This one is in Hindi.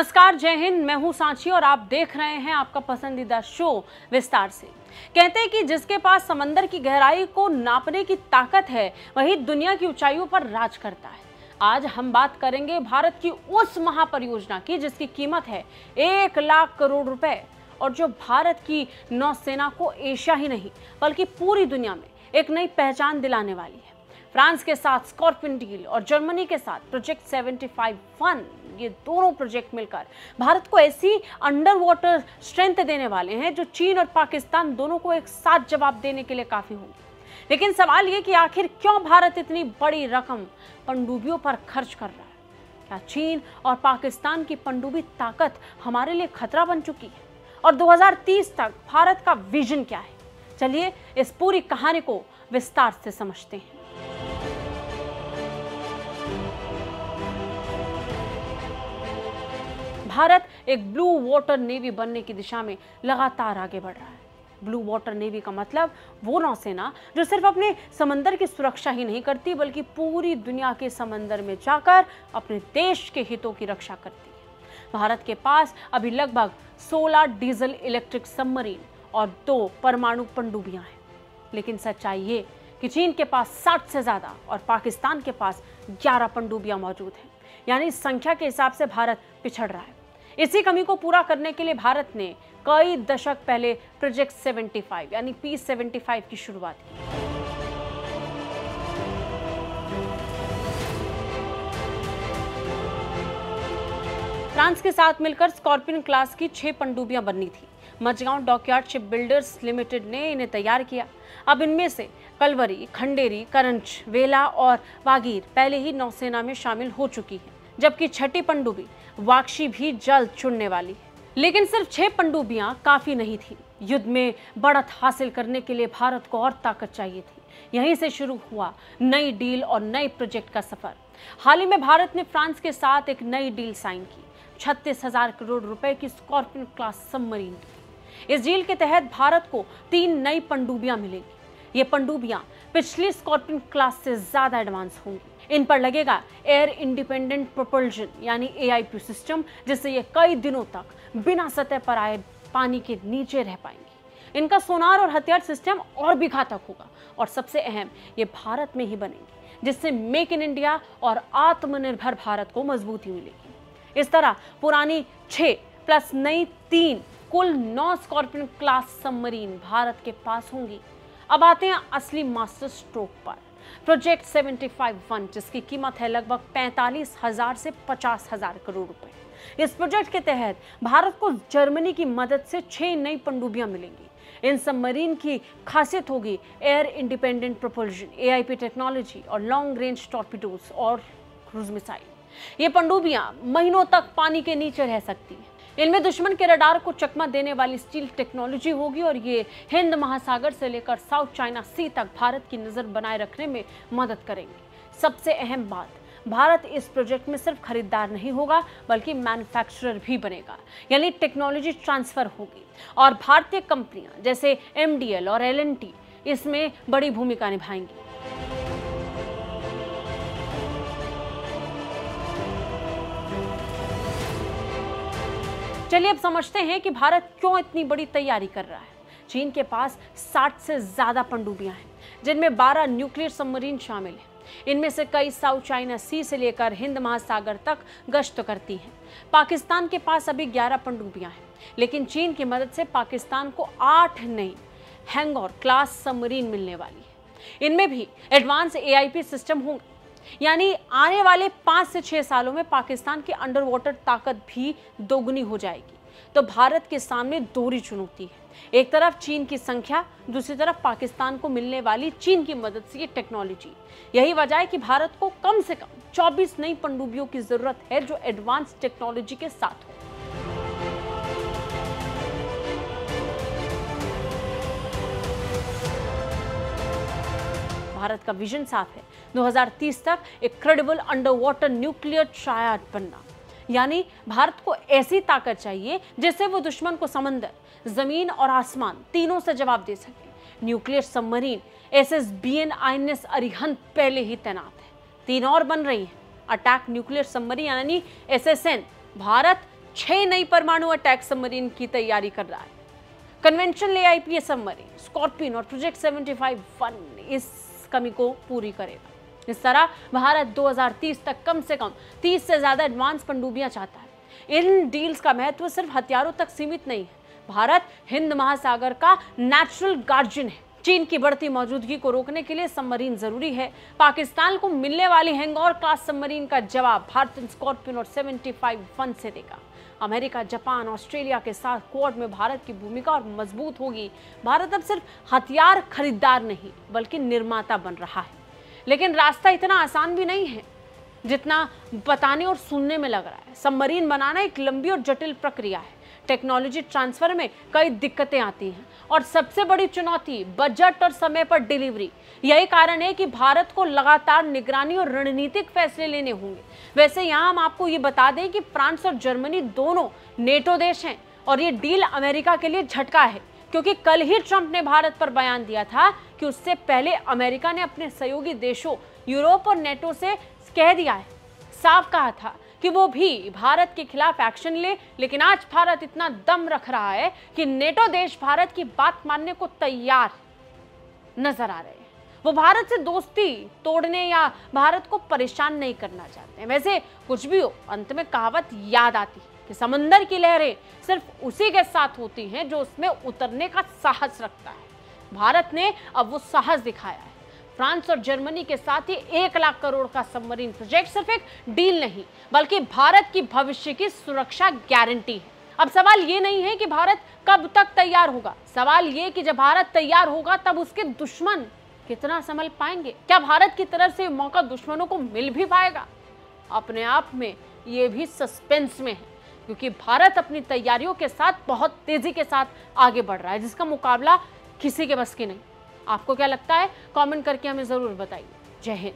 नमस्कार, जय हिंद। मैं हूं सांची और आप देख रहे हैं आपका पसंदीदा शो विस्तार से। कहते हैं कि जिसके पास समंदर की गहराई को नापने की ताकत है वही दुनिया की ऊंचाइयों पर राज करता है। आज हम बात करेंगे भारत की उस महापरियोजना की जिसकी कीमत है 1 लाख करोड़ रुपए और जो भारत की नौसेना को एशिया ही नहीं बल्कि पूरी दुनिया में एक नई पहचान दिलाने वाली है। फ्रांस के साथ स्कॉर्पियन डील और जर्मनी के साथ प्रोजेक्ट 75-1, ये दोनों प्रोजेक्ट मिलकर भारत को ऐसी अंडर वाटर स्ट्रेंथ देने वाले हैं जो चीन और पाकिस्तान दोनों को एक साथ जवाब देने के लिए काफी होंगी। लेकिन सवाल ये कि आखिर क्यों भारत इतनी बड़ी रकम पनडुब्बियों पर खर्च कर रहा है? क्या चीन और पाकिस्तान की पनडुब्बी ताकत हमारे लिए खतरा बन चुकी है? और 2030 तक भारत का विजन क्या है? चलिए इस पूरी कहानी को विस्तार से समझते हैं। भारत एक ब्लू वाटर नेवी बनने की दिशा में लगातार आगे बढ़ रहा है। ब्लू वाटर नेवी का मतलब वो नौसेना जो सिर्फ अपने समंदर की सुरक्षा ही नहीं करती बल्कि पूरी दुनिया के समंदर में जाकर अपने देश के हितों की रक्षा करती है। भारत के पास अभी लगभग 16 डीजल इलेक्ट्रिक सबमरीन और 2 परमाणु पनडुब्बियां हैं। लेकिन सच्चाई ये कि चीन के पास 60 से ज्यादा और पाकिस्तान के पास 11 पनडुब्बियां मौजूद हैं। यानी संख्या के हिसाब से भारत पिछड़ रहा है। इसी कमी को पूरा करने के लिए भारत ने कई दशक पहले प्रोजेक्ट 75 यानी P75 की शुरुआत की। फ्रांस के साथ मिलकर स्कॉर्पियन क्लास की 6 पनडुब्बियां बननी थी। Mazagon dockyard ship builders limited ने इन्हें तैयार किया। अब इनमें से कलवरी, खंडेरी, करंज, वेला और वागीर पहले ही नौसेना में शामिल हो चुकी है, जबकि छठी पनडुब्बी वाक्षी भी जल्द चुनने वाली है। लेकिन सिर्फ 6 पनडुब्बियां काफी नहीं थी। युद्ध में बढ़त हासिल करने के लिए भारत को और ताकत चाहिए थी। यहीं से शुरू हुआ नई डील और नए प्रोजेक्ट का सफर। हाल ही में भारत ने फ्रांस के साथ एक नई डील साइन की, 36,000 करोड़ रुपए की स्कॉर्पियन क्लास सबमरीन की। इस डील के तहत भारत को 3 नई पनडुब्बियां मिलेंगी। ये पनडुब्बियां पिछली स्कॉर्पियन क्लास से ज्यादा एडवांस होंगी। इन पर लगेगा एयर इंडिपेंडेंट प्रोपल्शन यानी AIP सिस्टम, जिससे ये कई दिनों तक बिना सतह पर आए पानी के नीचे रह पाएंगी। इनका सोनार और हथियार सिस्टम और भी घातक होगा और सबसे अहम, ये भारत में ही बनेंगे, जिससे मेक इन इंडिया और आत्मनिर्भर भारत को मजबूती मिलेगी। इस तरह पुरानी 6 प्लस नई 3 कुल 9 स्कॉर्पियन क्लास सबमरीन भारत के पास होंगी। अब आते हैं असली मास्टर स्ट्रोक पर, प्रोजेक्ट 75-1, जिसकी कीमत है लगभग 45,000 से 50,000 करोड़ रुपए। इस प्रोजेक्ट के तहत भारत को जर्मनी की मदद से 6 नई पनडुब्बियां मिलेंगी। इन सबमरीन की खासियत होगी air independent propulsion, AIP technology और लॉन्ग रेंज टॉर्पीडोज और क्रूज मिसाइल। ये पनडुब्बियां महीनों तक पानी के नीचे रह सकती हैं। इनमें दुश्मन के रडार को चकमा देने वाली स्टील टेक्नोलॉजी होगी और ये हिंद महासागर से लेकर साउथ चाइना सी तक भारत की नजर बनाए रखने में मदद करेंगे। सबसे अहम बात, भारत इस प्रोजेक्ट में सिर्फ खरीदार नहीं होगा बल्कि मैन्युफैक्चरर भी बनेगा, यानी टेक्नोलॉजी ट्रांसफर होगी और भारतीय कंपनियां जैसे MDL और L&T इसमें बड़ी भूमिका निभाएंगी। चलिए अब समझते हैं कि भारत क्यों इतनी बड़ी तैयारी कर रहा है। चीन के पास 60 से ज्यादा पनडुब्बियां हैं, जिनमें 12 न्यूक्लियर सबमरीन शामिल हैं। इनमें से कई साउथ चाइना सी से लेकर हिंद महासागर तक गश्त करती हैं। पाकिस्तान के पास अभी 11 पनडुब्बियां हैं, लेकिन चीन की मदद से पाकिस्तान को 8 नई हैंगौर क्लास सबमरीन मिलने वाली है। इनमें भी एडवांस AIP सिस्टम होंगे, यानी आने वाले 5 से 6 सालों में पाकिस्तान की अंडर वाटर ताकत भी दोगुनी हो जाएगी। तो भारत के सामने दोहरी चुनौती है, एक तरफ चीन की संख्या, दूसरी तरफ पाकिस्तान को मिलने वाली चीन की मदद से ये टेक्नोलॉजी। यही वजह है कि भारत को कम से कम 24 नई पनडुब्बियों की जरूरत है जो एडवांस टेक्नोलॉजी के साथ हो। भारत का विजन साफ है, 2030 तक एक credible under water nuclear triad बनना। यानी भारत को ऐसी ताकत चाहिए जिससे वो दुश्मन को समंदर, जमीन और आसमान तीनों से जवाब दे सके। Nuclear submarine SSBN INS Arihant पहले ही तैनात है, 3 और बन रही हैं। अटैक न्यूक्लियर सबमरीन यानी SSN भारत, 6 नई परमाणु अटैक सबमरीन की तैयारी कर रहा है। कन्वेंशनल AIPS सबमरीन स्कॉर्पियन और प्रोजेक्ट 75-1 इस कमी को पूरी करेगा। इस तरह भारत 2030 तक कम से कम 30 से ज्यादा एडवांस पनडुब्बियां चाहता है। इन डील्स का महत्व सिर्फ हथियारों तक सीमित नहीं है। भारत हिंद महासागर का नेचुरल गार्जियन है। चीन की बढ़ती मौजूदगी को रोकने के लिए सबमरीन जरूरी है। पाकिस्तान को मिलने वाली हैंगौर क्लास सबमरीन का जवाब भारत स्कॉर्पियन और 75-1 से देगा। अमेरिका, जापान, ऑस्ट्रेलिया के साथ क्वाड में भारत की भूमिका और मजबूत होगी। भारत अब सिर्फ हथियार खरीदार नहीं बल्कि निर्माता बन रहा है। लेकिन रास्ता इतना आसान भी नहीं है जितना बताने और सुनने में लग रहा है। सबमरीन बनाना एक लंबी और जटिल प्रक्रिया है। टेक्नोलॉजी ट्रांसफर में कई दिक्कतें आती हैं और सबसे बड़ी चुनौती बजट और समय पर डिलीवरी। यही कारण है कि भारत को लगातार निगरानी और रणनीतिक फैसले लेने होंगे। वैसे यहाँ हम आपको ये बता दें कि फ्रांस और जर्मनी दोनों नेटो देश हैं और ये डील अमेरिका के लिए झटका है, क्योंकि कल ही ट्रंप ने भारत पर बयान दिया था कि उससे पहले अमेरिका ने अपने सहयोगी देशों यूरोप और नेटो से कह दिया है, साफ कहा था कि वो भी भारत के खिलाफ एक्शन ले। लेकिन आज भारत इतना दम रख रहा है कि नेटो देश भारत की बात मानने को तैयार नजर आ रहे हैं। वो भारत से दोस्ती तोड़ने या भारत को परेशान नहीं करना चाहते हैं। वैसे कुछ भी हो, अंत में कहावत याद आती है कि समंदर की लहरें सिर्फ उसी के साथ होती हैं जो उसमें उतरने का साहस रखता है। भारत ने अब वो साहस दिखाया है। फ्रांस और जर्मनी के साथ ही 1 लाख करोड़ का सबमरीन प्रोजेक्ट सिर्फ एक डील नहीं बल्कि भारत की भविष्य की सुरक्षा गारंटी है। अब सवाल ये नहीं है कि भारत कब तक तैयार होगा, सवाल ये कि जब भारत तैयार होगा तब उसके दुश्मन कितना संभल पाएंगे। क्या भारत की तरफ से मौका दुश्मनों को मिल भी पाएगा? अपने आप में ये भी सस्पेंस में है, क्योंकि भारत अपनी तैयारियों के साथ बहुत तेजी के साथ आगे बढ़ रहा है, जिसका मुकाबला किसी के बस की नहीं। आपको क्या लगता है? कमेंट करके हमें जरूर बताइए। जय हिंद।